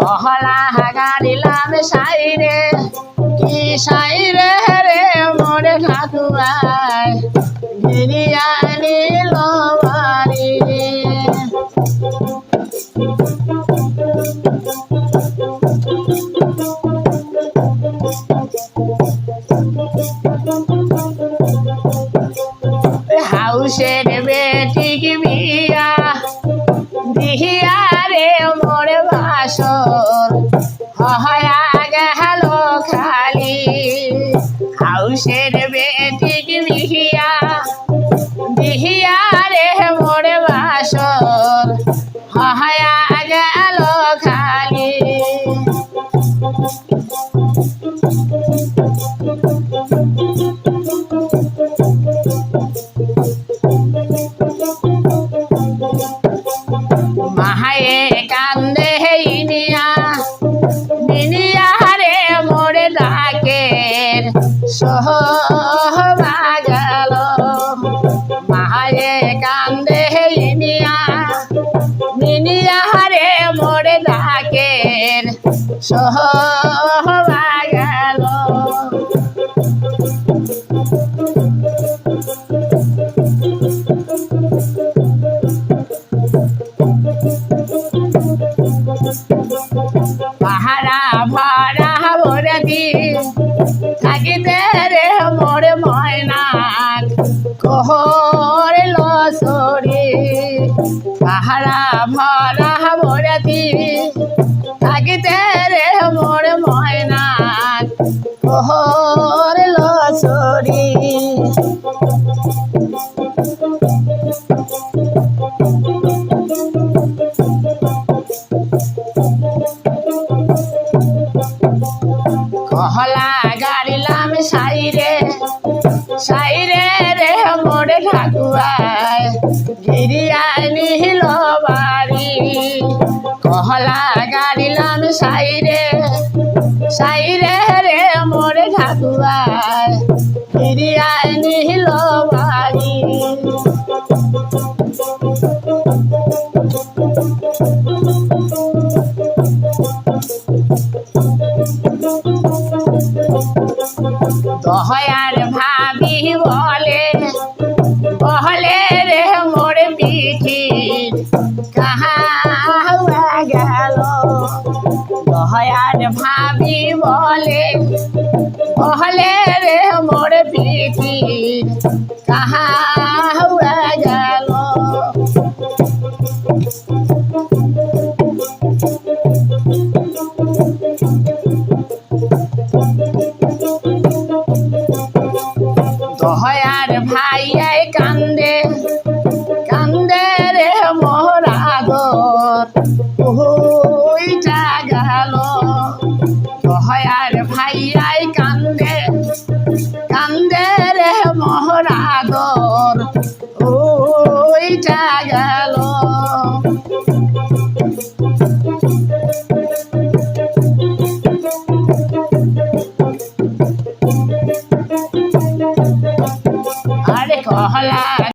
কহলা গাড়িলাম সাইরে কি সাইরে রে মোরে ঠাকুরায় গিরিয়া নিল বাড়ি হাউসের বেটিক বিয়া দিহিয়া রে মোরে বাসর হয়া গেল খালি হাউসের বেটিক বিয়া দিহিয়া রে মোরে বাসর হয়া গেল খালি মাহায়ে কান্দে ইনিয়া বিনিয়া রে মোরে ডাকের সোহবা গেল মাহায়ে কান্দে ইনিয়া বিনিয়া রে মোরে ডাকের সোহবা গেল পাহারা ভরা ভরতি থাকিতে রে মোর ময়নাক কহরল সরি পাহারা ভরা ভরতি থাকিতে রে মোর ময়নাক কহরল সরি কহলা গাড়িলাম সাইরে সাইরে রে মোরে ঠাকুরায় গিরিয়া নিল বাড়ি কহলা গাড়িলাম সাইরে সাইরে রে মোরে ঠাকুরায় গিরিয়া নিল বাড়ি দহয়ার ভাবি বলে বহলে রে মোর পিঠি কাহা গেল দহয়ার ভাবি বলে বহলে রে মোর পিঠি কাহা